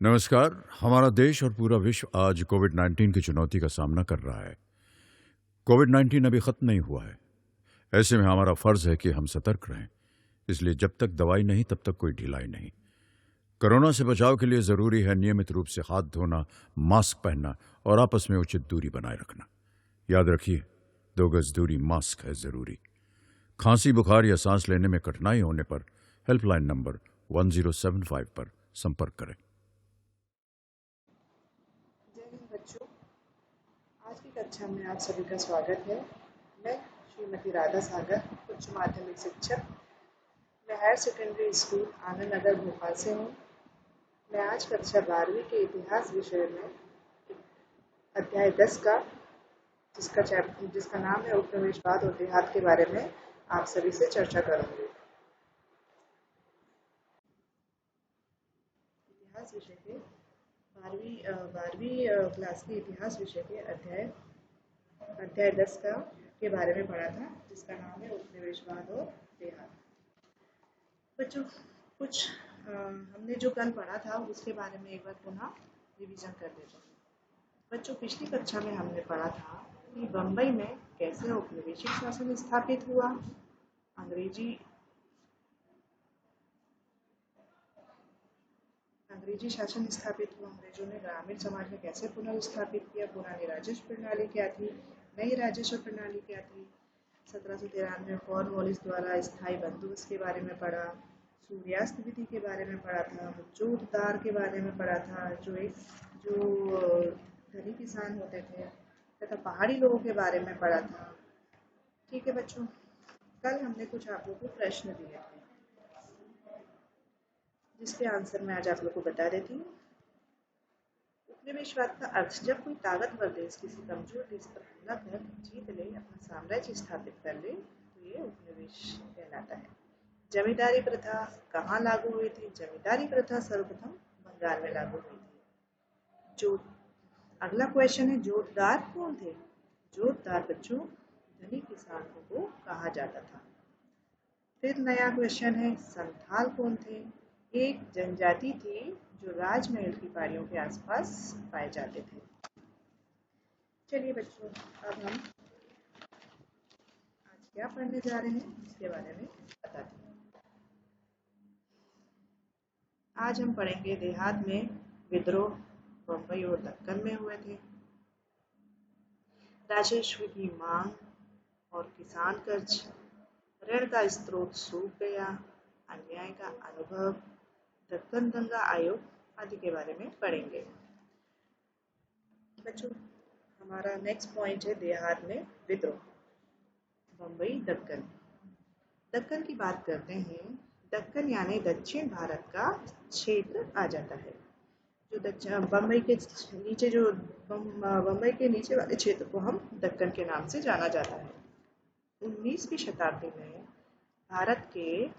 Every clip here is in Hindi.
नमस्कार। हमारा देश और पूरा विश्व आज कोविड-19 की चुनौती का सामना कर रहा है। कोविड-19 अभी खत्म नहीं हुआ है। ऐसे में हमारा फर्ज है कि हम सतर्क रहें। इसलिए जब तक दवाई नहीं तब तक कोई ढिलाई नहीं। कोरोना से बचाव के लिए जरूरी है नियमित रूप से हाथ धोना, मास्क पहनना और आपस में उचित दूरी बनाए रखना। याद रखिए, 2 गज दूरी मास्क है जरूरी। खांसी, बुखार या सांस लेने में कठिनाई होने पर हेल्पलाइन नंबर 1075 पर संपर्क करें। जय हिंद बच्चों। आज की कक्षा में आप सभी का स्वागत है। मैं श्रीमती राधा सागर, उच्च माध्यमिक शिक्षक, मैं higher secondary school Anand Nagar Bhopal से हूँ। मैं आज कक्षा 12वीं के इतिहास विषय में अध्याय 10 का जिसका नाम है उपनिवेशवाद और देहात के बारे में आप सभी से चर्चा करूँगी। इतिहास विषय के 12वीं क्लास के इतिहास विषय के अध्याय 10 के बारे में पढ़ा था, जिसका नाम है उपनिवेशवाद और देहात। बच्चों, कुछ हमने जो कल पढ़ा था उसके बारे में एक बार पुनः रिवीजन कर देते हैं। बच्चों, पिछली कक्षा में हमने पढ़ा था कि बम्बई में कैसे औपनिवेशिक शासन स्थापित हुआ, अंग्रेजी शासन स्थापित हुआ, अंग्रेजों ने ग्रामीण समाज में कैसे पुनर्स्थापित किया, पुरानी राजस्व प्रणाली क्या थी, नई राजस्व प्रणाली क्या थी, 1793 में कॉर्नवालिस द्वारा स्थायी बंदोबस्त के बारे में पढ़ा, सूर्यास्त विधि के बारे में पढ़ा था, जोतदार के बारे में पढ़ा था जो धनी किसान होते थे, तथा पहाड़ी लोगों के बारे में पढ़ा था। ठीक है बच्चों, कल हमने कुछ आप लोगों को प्रश्न दिए थे जिसके आंसर मैं आज आप लोग को बता देती हूँ। उपनिवेशवाद का अर्थ, जब कोई ताकतवर देश किसी कमजोर देश पर हमला कर जीत ले, अपना साम्राज्य स्थापित कर ले, तो ये उपनिवेश कहलाता है। जमींदारी प्रथा कहाँ लागू हुई थी? जमींदारी प्रथा सर्वप्रथम बंगाल में लागू हुई थी। जो अगला क्वेश्चन है, जोतदार कौन थे? जोतदार बच्चों धनी किसानों को कहा जाता था। फिर नया क्वेश्चन है, संथाल कौन थे? एक जनजाति थी जो राजमहल की पहाड़ियों के आसपास पाए जाते थे। चलिए बच्चों, अब हम आज क्या पढ़ने जा रहे हैं इसके बारे में बताते हैं। आज हम पढ़ेंगे देहात में विद्रोह बम्बई और दक्कन में हुए थे, राजस्व की मांग और किसान कर्ज, ऋण का स्रोत सूख गया, अन्याय का अनुभव, दक्कन दंगा आयोग आदि के बारे में पढ़ेंगे। बच्चों, हमारा नेक्स्ट पॉइंट है देहात में विद्रोह, बम्बई दक्कन। दक्कन की बात करते हैं। दक्कन यानी दक्षिण भारत का क्षेत्र आ जाता है। जो बम्बई के नीचे बम्बई के नीचे वाले क्षेत्र को हम दक्कन के नाम से जाना जाता है। 19वीं शताब्दी में भारत के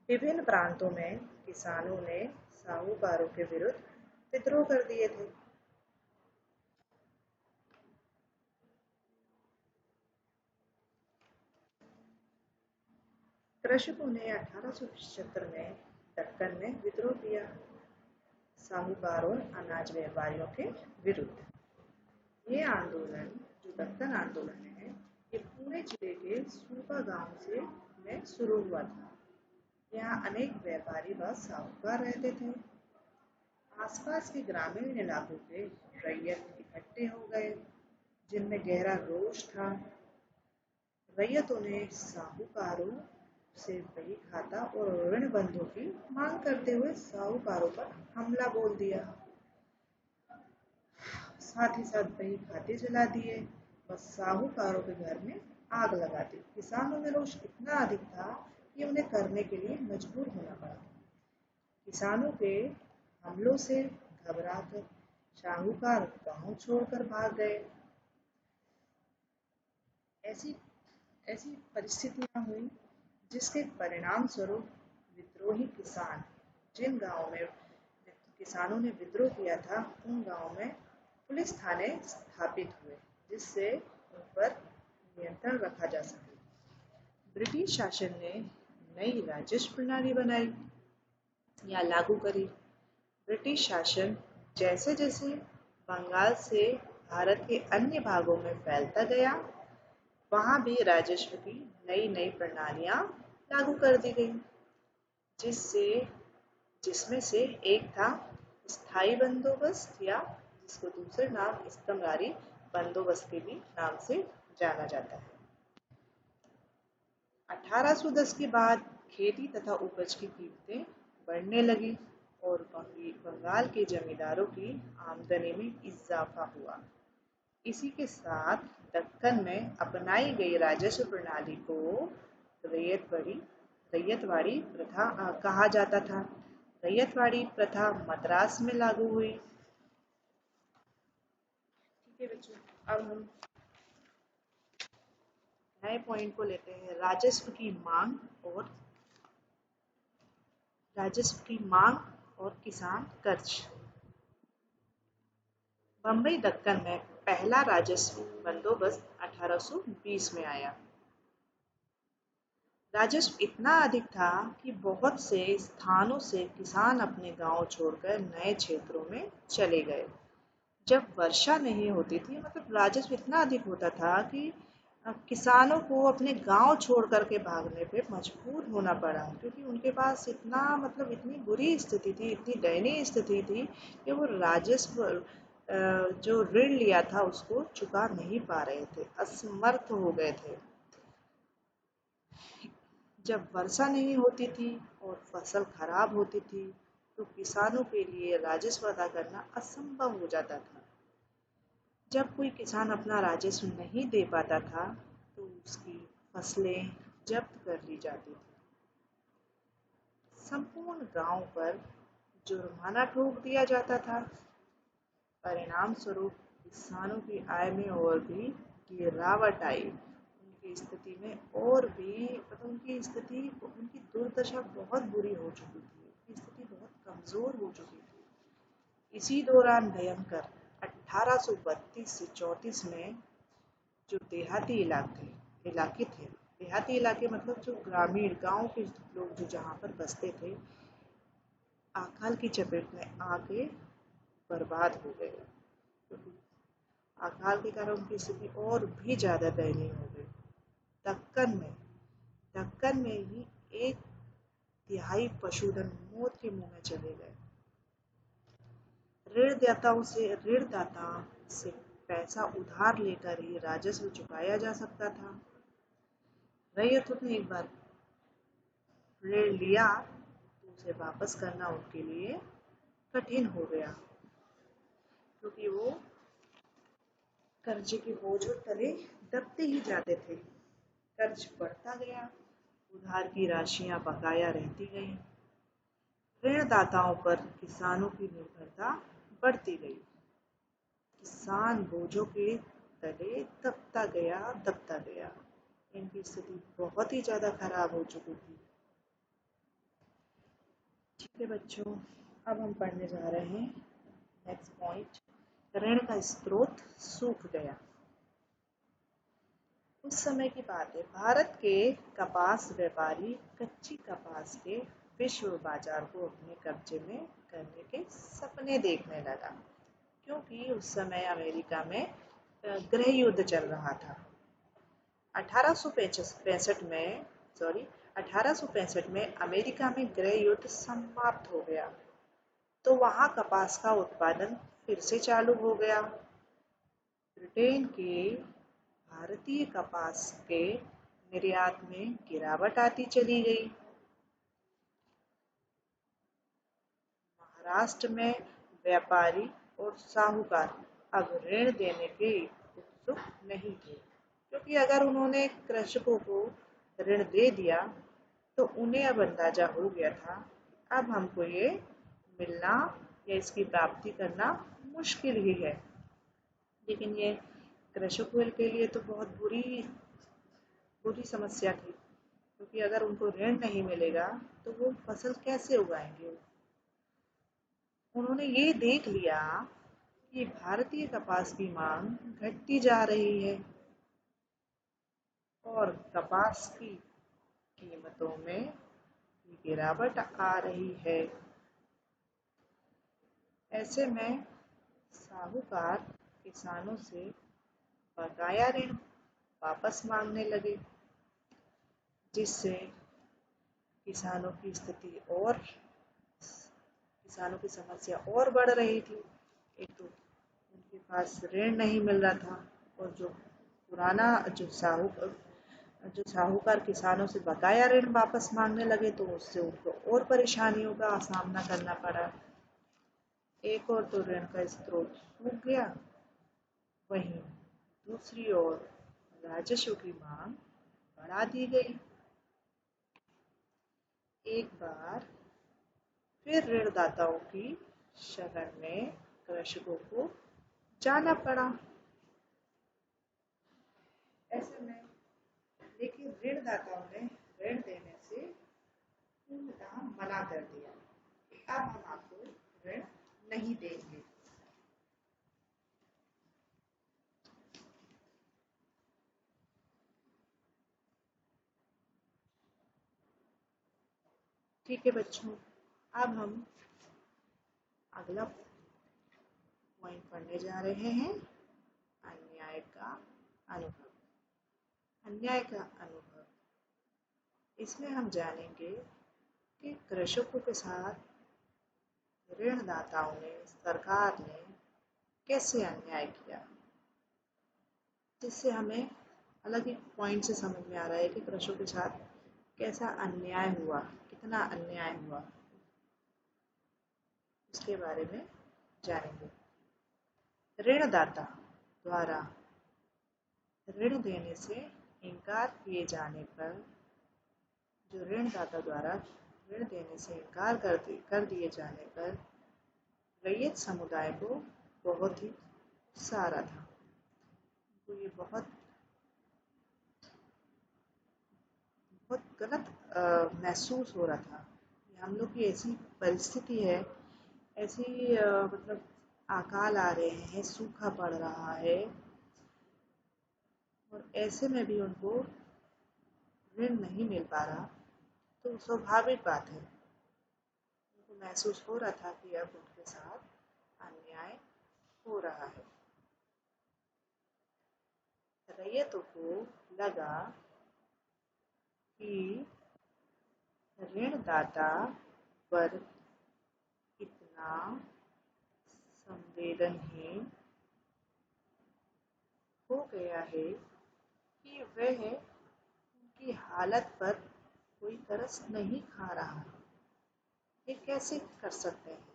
विभिन्न प्रांतों में किसानों ने साहूकारों के विरुद्ध विद्रोह कर दिए थे। कृषकों ने 1875 में दक्कन में विद्रोह किया, साहूकारों और अनाज व्यापारियों के विरुद्ध। ये आंदोलन, जो दक्कन आंदोलन है, ये पुणे जिले के सूपा गांव से में शुरू हुआ था। यहाँ अनेक व्यापारी व साहूकार रहते थे। आसपास के ग्रामीण इलाकों के रैयत इकट्ठे हो गए, जिनमें गहरा रोष था। रैयतों ने साहूकारों से बही खाता और ऋण बंधों की मांग करते हुए साहूकारों पर हमला बोल दिया। साथ ही साथ बही खाते जला दिए और साहूकारों के घर में आग लगा दी। किसानों में रोष इतना अधिक था कि उन्हें करने के लिए मजबूर होना पड़ा। किसानों के हमलों से घबराकर साहूकार गांव छोड़कर भाग गए। ऐसी ऐसी परिस्थितियां हुई जिसके परिणाम स्वरूप विद्रोही किसान, जिन गांवों में किसानों ने विद्रोह किया था, उन गांवों में पुलिस थाने स्थापित हुए, जिससे उन पर नियंत्रण रखा जा सके। ब्रिटिश शासन ने नई राजस्व प्रणाली बनाई या लागू करी, ब्रिटिश शासन जैसे जैसे बंगाल से भारत के अन्य भागों में फैलता गया, वहां भी राजस्व की नई नई प्रणालियां लागू कर दी गई, जिससे जिसमें से एक था स्थायी बंदोबस्त, या जिसको दूसरे नाम इस्तमरारी बंदोबस्त के भी नाम से जाना जाता है। 1810 के बाद खेती तथा उपज की कीमतें बढ़ने लगी और बंगाल के जमींदारों की आमदनी में इजाफा हुआ। इसी के साथ दक्कन में अपनाई गई राजस्व प्रणाली को रैयतवाड़ी रैयतवाड़ी प्रथा कहा जाता था। रैयतवाड़ी प्रथा मद्रास में लागू हुई। ठीक है बच्चों, अब हम नए पॉइंट को लेते हैं, राजस्व की मांग और किसान कर्ज। बम्बई दक्कन में पहला राजस्व बंदोबस्त 1820 में आया। राजस्व इतना अधिक था कि बहुत से स्थानों से किसान अपने गांव छोड़कर नए क्षेत्रों में चले गए। जब वर्षा नहीं होती थी, मतलब राजस्व इतना अधिक होता था कि किसानों को अपने गांव छोड़ करके भागने पे मजबूर होना पड़ा, क्योंकि उनके पास इतना, मतलब इतनी बुरी स्थिति थी, इतनी दयनीय स्थिति थी कि वो राजस्व जो ऋण लिया था उसको चुका नहीं पा रहे थे, असमर्थ हो गए थे। जब वर्षा नहीं होती थी और फसल खराब होती थी, तो किसानों के लिए राजस्व अदा करना असंभव हो जाता था। जब कोई किसान अपना राजस्व नहीं दे पाता था, तो उसकी फसलें जब्त कर ली जाती थी। संपूर्ण गांव पर जुर्माना ठोक दिया जाता था। परिणाम स्वरूप किसानों की आय में और भी गिरावट आई। उनकी स्थिति में और भी, मतलब उनकी दुर्दशा बहुत बुरी हो चुकी थी, उनकी स्थिति बहुत कमजोर हो चुकी थी। इसी दौरान भयंकर 1832 से 34 में जो इलाके थे, देहाती इलाके मतलब जो ग्रामीण गांव के लोग जो जहाँ पर बसते थे, अकाल की चपेट में आके बर्बाद हो गए। क्योंकि अकाल के कारण उनकी स्थिति और भी ज्यादा दयनीय हो गई। दक्कन में दक्कन में ही एक तिहाई पशुधन मौत के मुंह में चले गए। ऋणदाता से पैसा उधार लेकर ही राजस्व चुकाया जा सकता था। रैयतों ने एक बार ऋण लिया तो उसे वापस करना उनके लिए कठिन हो गया, क्योंकि वो कर्ज के बोझों तले दबते ही जाते थे। कर्ज बढ़ता गया, उधार की राशियां बकाया रहती गईं। ऋणदाताओं पर किसानों की निर्भरता बढ़ती गई। किसान बोझों के तले दबता गया। इनकी स्थिति बहुत ही ज्यादा खराब हो चुकी थी। ठीक है बच्चों, अब हम पढ़ने जा रहे हैं नेक्स्ट पॉइंट, ऋण का स्रोत सूख गया। उस समय की बात है, भारत के कपास व्यापारी कच्ची कपास के विश्व बाजार को अपने कब्जे में करने के सपने देखने लगा, क्योंकि उस समय अमेरिका में गृह युद्ध चल रहा था। 1865 में अमेरिका में गृह युद्ध समाप्त हो गया, तो वहां कपास का उत्पादन फिर से चालू हो गया। ब्रिटेन के भारतीय कपास के निर्यात में गिरावट आती चली गई। महाराष्ट्र में व्यापारी और साहूकार अब ऋण देने के उत्सुक नहीं थे, क्योंकि अगर उन्होंने कृषकों को ऋण दे दिया तो उन्हें अब अंदाजा हो गया था, अब हमको ये मिलना या इसकी प्राप्ति करना मुश्किल ही है। लेकिन ये कृषकों के लिए तो बहुत बुरी बुरी समस्या थी, क्योंकि अगर उनको ऋण नहीं मिलेगा तो वो फसल कैसे उगाएंगे। उन्होंने ये देख लिया कि भारतीय कपास की मांग घटती जा रही है और कपास की कीमतों में गिरावट आ रही है। ऐसे में साहूकार किसानों से बकाया ऋण वापस मांगने लगे, जिससे किसानों की स्थिति और किसानों की समस्या और बढ़ रही थी। एक तो उनके पास ऋण नहीं मिल रहा था, और जो पुराना जो साहूकार किसानों से बकाया ऋण वापस मांगने लगे, तो उससे उनको और परेशानियों का सामना करना पड़ा। एक और तो ऋण का स्रोत सूख गया, वहीं दूसरी ओर राजस्व की मांग बढ़ा दी गई। एक बार फिर ऋणदाताओं की शरण में कृषकों को जाना पड़ा। ऐसे में लेकिन ऋणदाताओं ने ऋण देने से पूर्णतः मना कर दिया कि अब हम आपको ऋण नहीं देंगे। ठीक है बच्चों, अब हम अगला पॉइंट पढ़ने जा रहे हैं, अन्याय का अनुभव। अन्याय का अनुभव, इसमें हम जानेंगे कि कृषकों के साथ ऋणदाताओं ने, सरकार ने कैसे अन्याय किया, जिससे हमें अलग एक पॉइंट से समझ में आ रहा है कि कृषकों के साथ कैसा अन्याय हुआ, कितना अन्याय हुआ, उसके बारे में जानेंगे। ऋणदाता द्वारा ऋण देने से इनकार किए जाने पर, जो ऋणदाता द्वारा ऋण देने से इनकार कर दिए जाने पर रैयत समुदाय को बहुत ही गुस्सा आ रहा था। तो ये बहुत बहुत गलत महसूस हो रहा था कि हम लोग की ऐसी परिस्थिति है, ऐसी मतलब अकाल आ रहे हैं, सूखा पड़ रहा है, और ऐसे में भी उनको ऋण नहीं मिल पा रहा। तो स्वाभाविक बात है, उनको महसूस हो रहा था कि अब उनके साथ अन्याय हो रहा है। रैयतों को लगा कि ऋणदाता वर्ग इतना संवेदनहीन हो गया है कि वह उनकी हालत पर कोई तरस नहीं खा रहा। ये कैसे कर सकते हैं?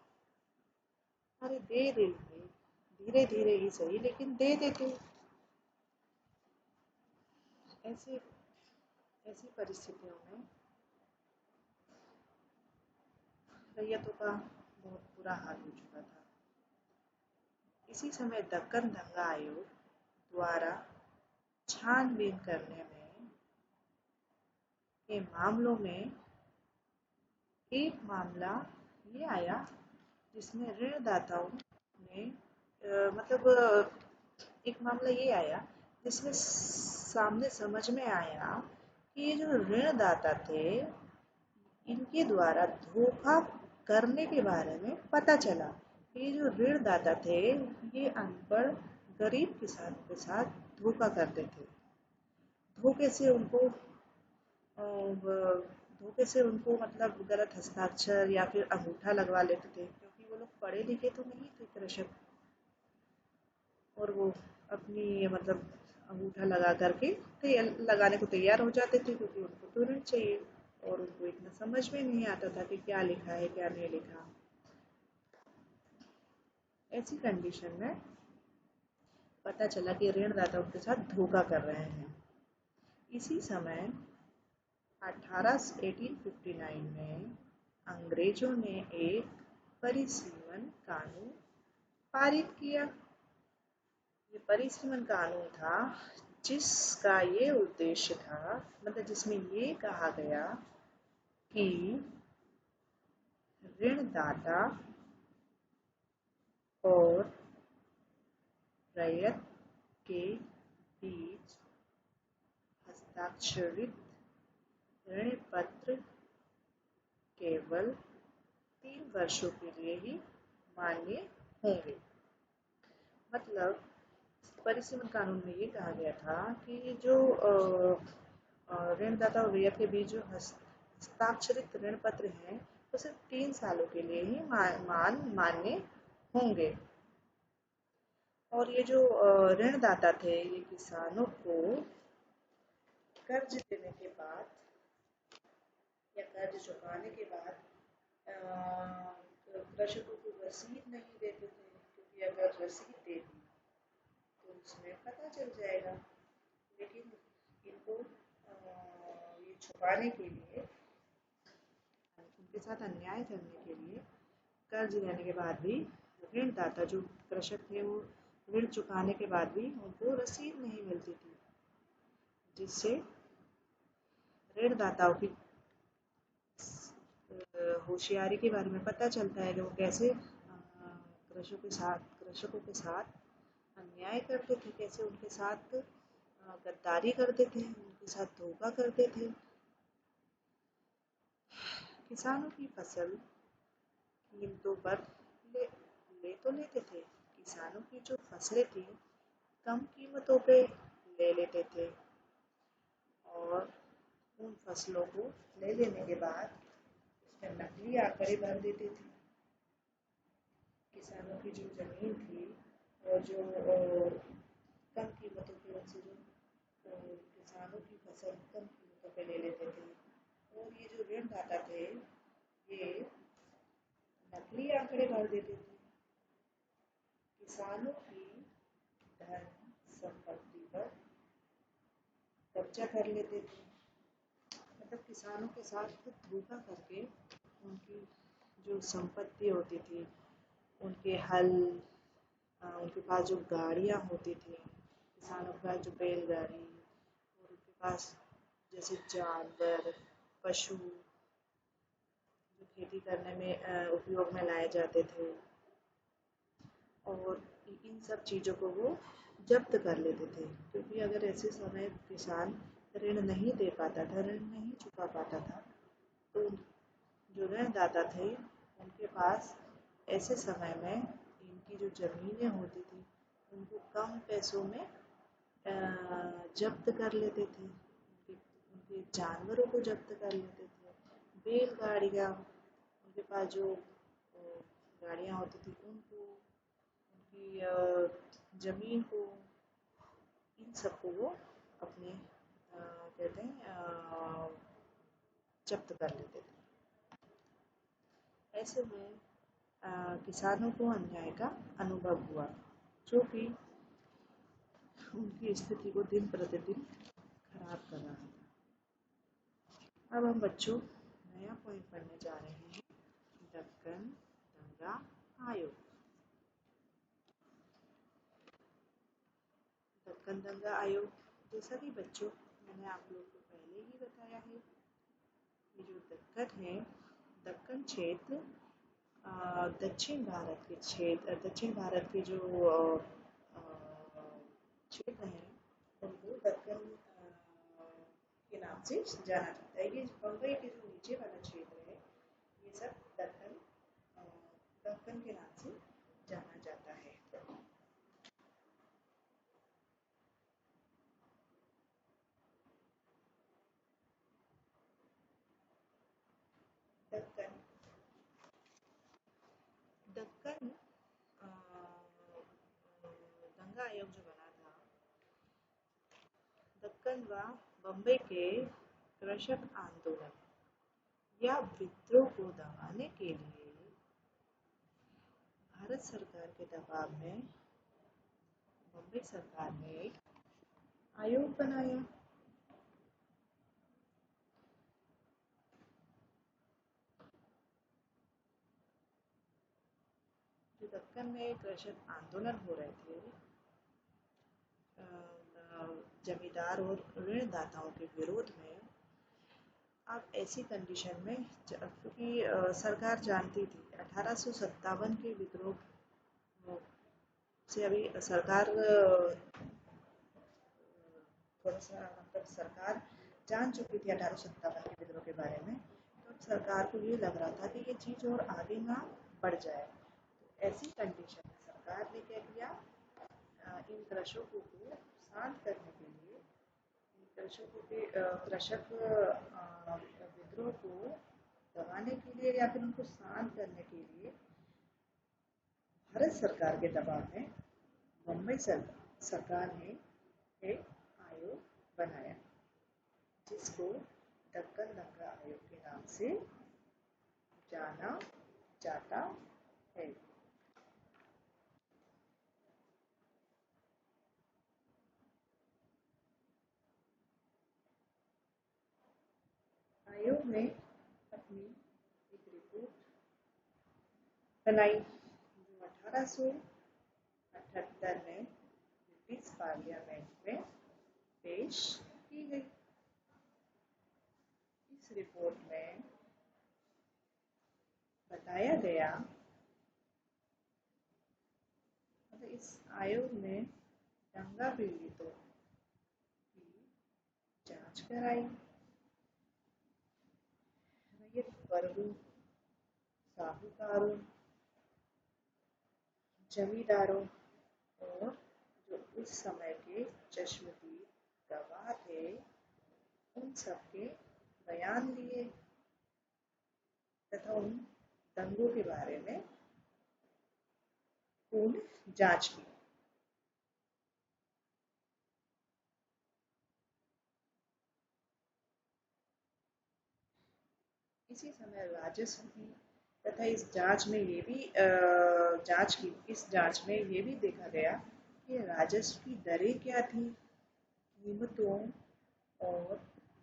अरे दे देते, धीरे धीरे ही सही, लेकिन दे देते। ऐसे ऐसी परिस्थितियों में रैयतों का बहुत बुरा हाल हो चुका था। इसी समय दक्कन दंगा आयोग द्वारा छानबीन करने में के मामलों में एक मामला ये आया, जिसमें ऋणदाताओं ने एक मामला ये आया जिसमें सामने समझ में आया कि ये जो ऋणदाता थे, इनके द्वारा धोखा करने के बारे में पता चला। ये जो ऋणदाता थे, ये अनपढ़ गरीब किसान के साथ धोखा करते थे। धोखे से उनको धोखे से उनको मतलब गलत हस्ताक्षर या फिर अंगूठा लगवा लेते थे, क्योंकि वो लोग पढ़े लिखे तो नहीं थे कृषक, और वो अपनी मतलब अंगूठा लगा करके लगाने को तैयार हो जाते थे, क्योंकि उनको तुरंत चाहिए, और उनको इतना समझ में नहीं आता था कि क्या लिखा है क्या नहीं लिखा। ऐसी कंडीशन में पता चला कि ऋणदाता उनके साथ धोखा कर रहे हैं। इसी समय 1859 में अंग्रेजों ने एक परिसीमन कानून पारित किया। ये परिसीमन कानून था, जिसका ये उद्देश्य था, मतलब जिसमें ये कहा गया कि ऋणदाता और रैयत के बीच हस्ताक्षरित ऋण पत्र केवल 3 वर्षों के लिए ही मान्य होंगे। मतलब परिसीमन कानून में ये कहा गया था कि जो ऋणदाता और ऋणी के बीच जो हस्ताक्षरित ऋण पत्र हैं वो सिर्फ 3 सालों के लिए ही मान्य होंगे। और ये जो ऋणदाता थे ये किसानों को कर्ज देने के बाद या कर्ज चुकाने के बाद कृषकों को रसीद नहीं देते थे, क्योंकि अगर रसीद दे दी तो उसमें पता चल जाएगा। लेकिन इनको ये छुपाने के लिए, उनके साथ अन्याय करने के लिए कर्ज देने के बाद भी ऋणदाता जो कृषक थे वो ऋण चुकाने के बाद भी उनको रसीद नहीं मिलती थी, जिससे ऋणदाताओं की होशियारी के बारे में पता चलता है कि वो कैसे कृषकों के साथ अन्याय करते थे, कैसे उनके साथ गद्दारी करते थे, उनके साथ धोखा करते थे। किसानों की फसल कीमतों पर ले तो लेते थे, किसानों की जो फसलें थी कम कीमतों पे ले लेते थे और उन फसलों को ले लेने के बाद उसमें नकली आंकड़े भर देते थे। किसानों की जो जमीन थी और जो कम कीमतों की वजह से जो किसानों की फसल कम कीमतों पे ले लेते थे। और ये जो ऋणदाता थे ये नकली आंकड़े भर देते थे, किसानों की धन संपत्ति पर कब्जा कर लेते थे। मतलब किसानों के साथ धोखा करके उनकी जो संपत्ति होती थी, उनके हल, उनके पास जो गाड़ियाँ होती थी, किसानों के पास जो बैलगाड़ी और उनके पास जैसे जानवर, पशु जो खेती करने में उपयोग में लाए जाते थे, और इन सब चीज़ों को वो जब्त कर लेते थे। क्योंकि अगर ऐसे समय किसान ऋण नहीं दे पाता था, ऋण नहीं चुका पाता था, तो जो ऋणदाता थे उनके पास ऐसे समय में इनकी जो ज़मीनें होती थी उनको कम पैसों में जब्त कर लेते थे, उनके जानवरों को जब्त कर लेते थे, बैलगाड़ियाँ, उनके पास जो गाड़ियाँ होती थी उनको, उनकी ज़मीन को, इन सबको वो अपने कहते हैं जब्त कर लेते थे। ऐसे में किसानों को अन्याय का अनुभव हुआ, जो कि उनकी स्थिति को दिन प्रतिदिन खराब कर रहा था। अब हम बच्चों नया पॉइंट पढ़ने जा रहे हैं, दक्कन दंगा आयोग। दक्कन दंगा आयोग, जैसा कि बच्चों मैंने आप लोगों को पहले ही बताया है, ये जो दक्कन है, दक्कन क्षेत्र दक्षिण भारत के जो क्षेत्र हैं उनको दक्कन के नाम से जाना जाता है। ये बम्बई के जो नीचे वाला क्षेत्र है ये सब दक्कन के नाम से जाना जाता है। दक्कन दक्कन दंगा आयोग जो बना था, दक्कन व बम्बई के कृषक आंदोलन या विद्रोह को दबाने के लिए भारत सरकार के दबाव में बम्बई सरकार ने एक आयोग बनाया। जो दक्कन में कृषक आंदोलन हो रहे थे जमींदार और ऋणदाताओं के विरोध में, अब ऐसी कंडीशन में क्योंकि सरकार जानती थी 1857 के विद्रोह से अभी सरकार थोड़ा सा मतलब सरकार जान चुकी थी 1857 के विद्रोह के बारे में, तो अब सरकार को ये लग रहा था कि ये चीज़ और आगे ना बढ़ जाए। ऐसी कंडीशन में सरकार ने क्या किया, इन कृषकों को शांत करने के लिए, इन कृषकों के कृषक विद्रोह को दबाने के लिए या फिर उनको शांत करने के लिए भारत सरकार के दबाव में मुंबई सरकार ने एक आयोग बनाया जिसको दक्कन दंगा आयोग के नाम से जाना जाता है। आयोग ने अपनी एक रिपोर्ट बनाई जो 1878 में ब्रिटिश पार्लियामेंट में पेश की गई। इस रिपोर्ट में बताया गया, इस आयोग ने दंगा पीड़ितों की जांच कराई, रैयत वर्गों, साहूकारों, जमींदारों और जो उस समय के चश्मदीद गवाह थे उन सबके बयान लिए तथा उन दंगों के बारे में पूर्ण जांच की। इसी समय राजस्व की तथा इस जांच में ये भी इस जांच में ये भी देखा गया कि राजस्व की दरें क्या थी, कीमतों और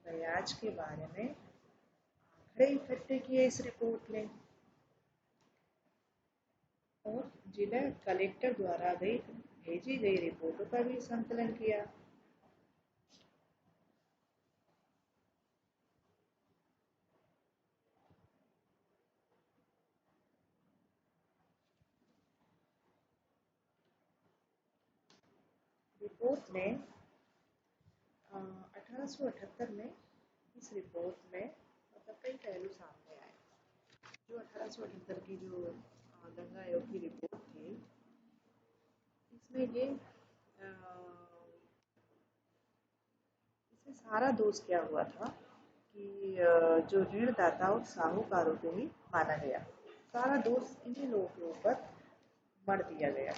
ब्याज के बारे में आंकड़े इकट्ठे किए इस रिपोर्ट ने और जिला कलेक्टर द्वारा भेजी गई रिपोर्टों का भी संकलन किया। रिपोर्ट ने 1878 में इस रिपोर्ट में मतलब कई पहलू सामने आए। जो 1878 की जो दंगा आयोग की रिपोर्ट थी इसमें इसमें सारा दोष क्या हुआ था कि जो ऋणदाता और साहूकारों को ही माना गया, सारा दोष इन्हीं लोगों के ऊपर मढ़ दिया गया।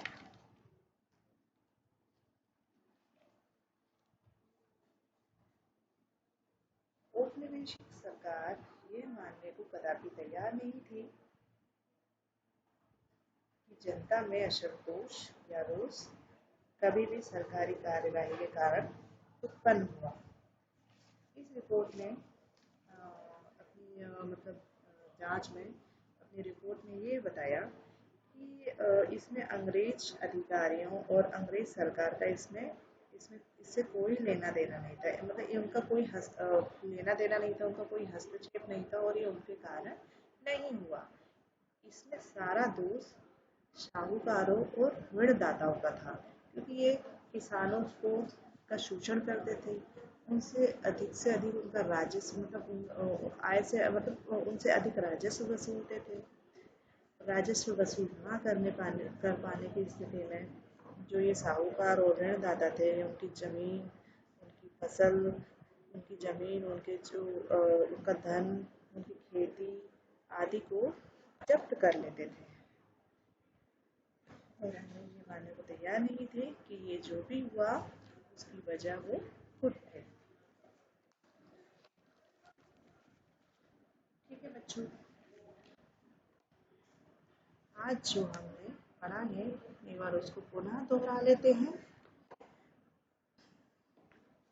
औपनिवेशिक सरकार ये मानने को कदापि तैयार नहीं थी कि जनता में असंतोष या रोष कभी भी सरकारी कार्यवाही के कारण उत्पन्न हुआ। इस रिपोर्ट ने अपनी जांच में अपनी रिपोर्ट में ये बताया कि इसमें अंग्रेज अधिकारियों और अंग्रेज सरकार का इससे कोई लेना देना नहीं था, मतलब ये उनका कोई लेना देना नहीं था, उनका कोई हस्तक्षेप नहीं था और ये उनके कारण नहीं हुआ। इसमें सारा दोष साहूकारों और ऋणदाताओं का था क्योंकि ये किसानों को का शोषण करते थे, उनसे अधिक उनका राजस्व आय से उनसे अधिक राजस्व वसूलते थे। राजस्व वसूल ना कर पाने की स्थिति में जो ये साहूकार और ऋणदाता थे उनकी जमीन, उनकी फसल, उनकी जमीन, उनके जो उनका धन, उनकी खेती आदि को जब्त कर लेते थे और अंग्रेज ये मानने को तैयार नहीं थे कि ये जो भी हुआ उसकी वजह वो खुद थे। ठीक है बच्चों, आज जो हमने पढ़ा है एक बार उसको पुनः दोहरा लेते हैं।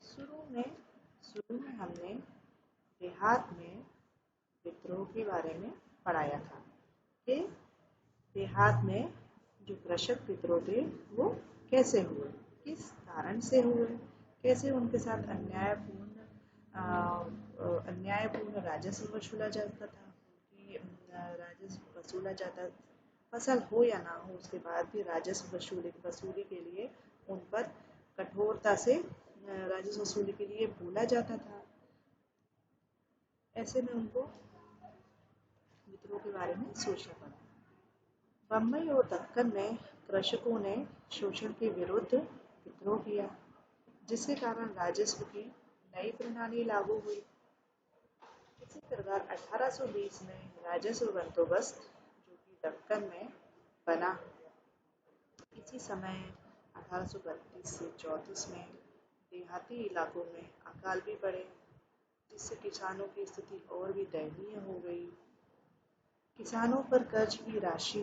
शुरू में हमने देहात में विद्रोह के बारे में पढ़ाया था कि देहात में जो कृषक विद्रोह थे वो कैसे हुए, किस कारण से हुए, कैसे उनके साथ अन्यायपूर्ण राजस्व वसूला जाता था, राजस्व वसूला जाता, फसल हो या ना हो उसके बाद भी राजस्व वसूली के लिए उन पर कठोरता से राजस्व वसूली के लिए बोला जाता था। ऐसे में उनको विद्रोह के बारे में सोचना पड़ा। बम्बई और दक्कन में कृषकों ने शोषण के विरुद्ध विद्रोह किया, जिसके कारण राजस्व की नई प्रणाली लागू हुई। इसी प्रकार 1820 में राजस्व बंदोबस्त जो कि दक्कन में बना। इसी समय 1832 से 34 में देहाती इलाकों में अकाल भी पड़े, जिससे किसानों की स्थिति और भी दयनीय हो गई। किसानों पर कर्ज की राशि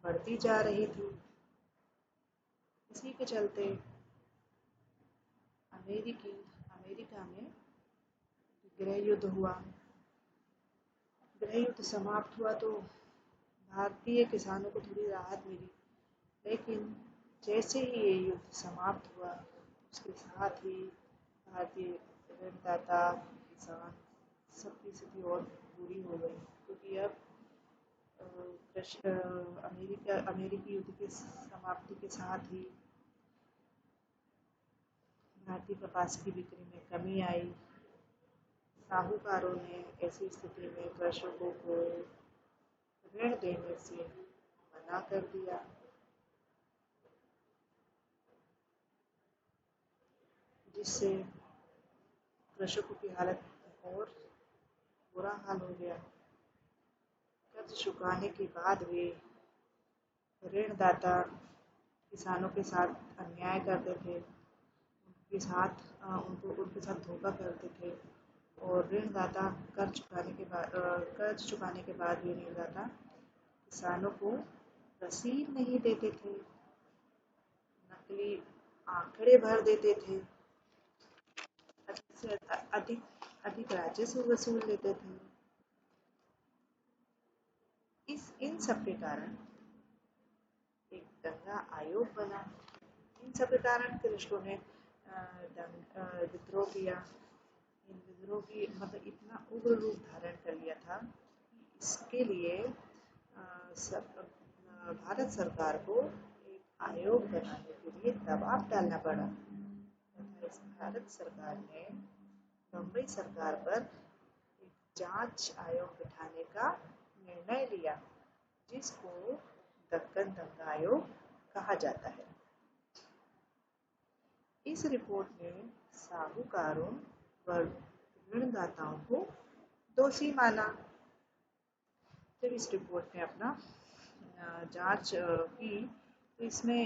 बढ़ती जा रही थी। इसी के चलते अमेरिका में गृह युद्ध हुआ। गृह युद्ध समाप्त हुआ तो भारतीय किसानों को थोड़ी राहत मिली, लेकिन जैसे ही ये युद्ध समाप्त हुआ उसके साथ ही भारतीय ऋणदाता, किसान सबकी स्थिति और बुरी हो गई, क्योंकि अब अमेरिकी युद्ध की समाप्ति के साथ ही भारतीय कपास की बिक्री में कमी आई। साहूकारों ने ऐसी स्थिति में कृषकों को ऋण देने से मना कर दिया, जिससे कृषकों की हालत और बुरा हाल हो गया। कर्ज चुकाने के बाद वे ऋणदाता किसानों के साथ अन्याय करते थे, उनके साथ धोखा करते थे, और ऋणदाता कर्ज चुकाने के बाद भी ऋणदाता किसानों को रसीद नहीं देते थे, नकली आंकड़े भर देते थे, अधिक से अधिक राजस्व वसूल लेते थे। इन सब के कारण एक दंगा आयोग बना। इन सब के कारण कृषकों ने विद्रोह किया। इन विद्रोह की मतलब इतना उग्र रूप धारण कर लिया था कि इसके लिए भारत सरकार को एक आयोग बनाने के लिए दबाव डालना पड़ा तथा इस भारत सरकार ने बम्बई सरकार पर एक जांच आयोग बिठाने का निर्णय लिया, जिसको दक्कन दंगा आयोग कहा जाता है। इस रिपोर्ट ने साहूकारों व ऋणदाताओं को दोषी माना। जब इस रिपोर्ट ने अपना जांच की तो इसमें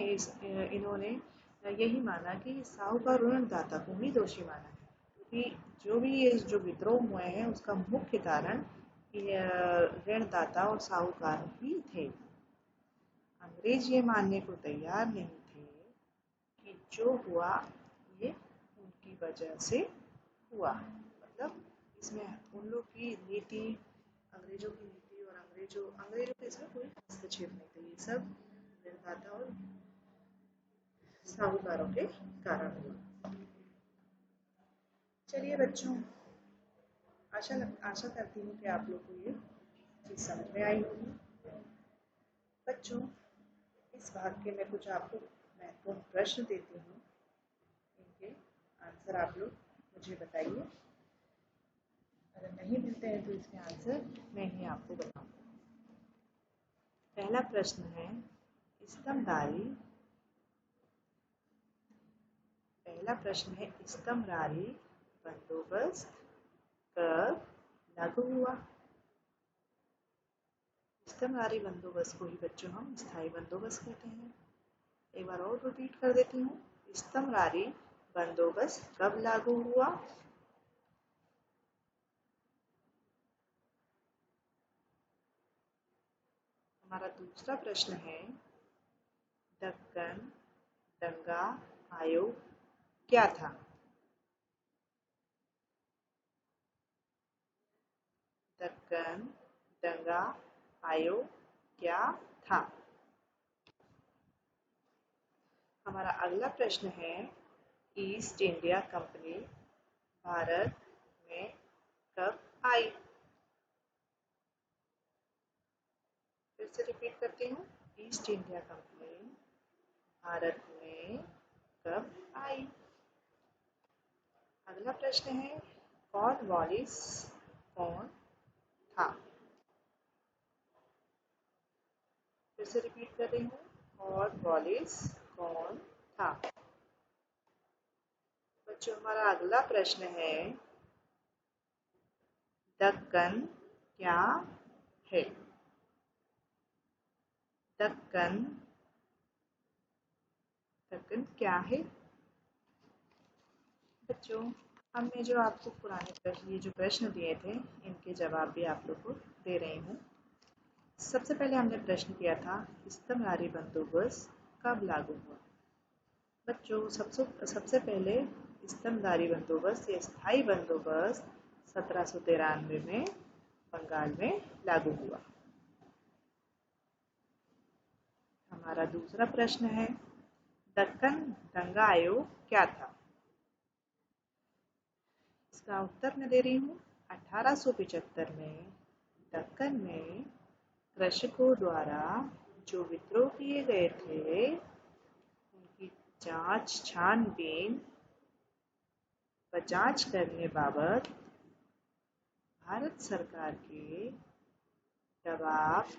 इन्होंने यही माना कि साहूकार ऋणदाता को ही दोषी माना है, क्योंकि जो विद्रोह हुए हैं उसका मुख्य कारण ऋणदाता और साहूकार ही थे। अंग्रेज ये मानने को तैयार नहीं थे कि जो हुआ ये उनकी वजह से हुआ। मतलब इसमें उन लोग की नीति, अंग्रेजों की नीति और अंग्रेजों के इसमें कोई हस्तक्षेप नहीं था। ये सब ऋणदाता और साहूकारों के कारण हुआ। चलिए बच्चों, आशा करती हूँ कि आप लोग को ये चीज़ समझ में आई होगी। बच्चों, इस भाग के मैं कुछ आपको महत्वपूर्ण प्रश्न देती हूँ, इनके आंसर आप लोग मुझे बताइए। अगर नहीं मिलते हैं तो इसके आंसर मैं ही आपको बताऊंगा। पहला प्रश्न है स्तम्भरारी बंदोबस्त कब लागू हुआ? स्तम्भरारी बंदोबस्त को ही बच्चों हम स्थायी बंदोबस्त कहते हैं। एक बार और रिपीट कर देती हूँ, स्तम्भरारी बंदोबस्त कब लागू हुआ? हमारा दूसरा प्रश्न है दक्कन दंगा आयोग क्या था? दक्कन दंगा आयोग क्या था? हमारा अगला प्रश्न है ईस्ट इंडिया कंपनी भारत में कब आई? फिर से रिपीट करती हूँ, ईस्ट इंडिया कंपनी भारत में कब आई? अगला प्रश्न है कॉर्नवालिस कौन था? फिर से रिपीट कर रही हूँ, कॉर्नवालिस कौन था? बच्चों, हमारा अगला प्रश्न है, दक्कन क्या है? दक्कन दक्कन क्या है? बच्चों, हमने जो आपको पुराने प्रश्न, ये जो प्रश्न दिए थे, इनके जवाब भी आप लोग को दे रही हूँ। सबसे पहले हमने प्रश्न किया था, इस्तमरारी बंदोबस्त कब लागू हुआ? बच्चों, सबसे पहले इस्तमरारी बंदोबस्त या स्थायी बंदोबस्त 1793 में बंगाल में लागू हुआ। हमारा दूसरा प्रश्न है, दक्कन दंगा आयोग क्या था? इसका उत्तर मैं दे रही हूँ, 1875 में दक्कन में कृषकों द्वारा जो विद्रोह किए गए थे, उनकी छानबीन व जांच करने बाबत भारत सरकार के दबाव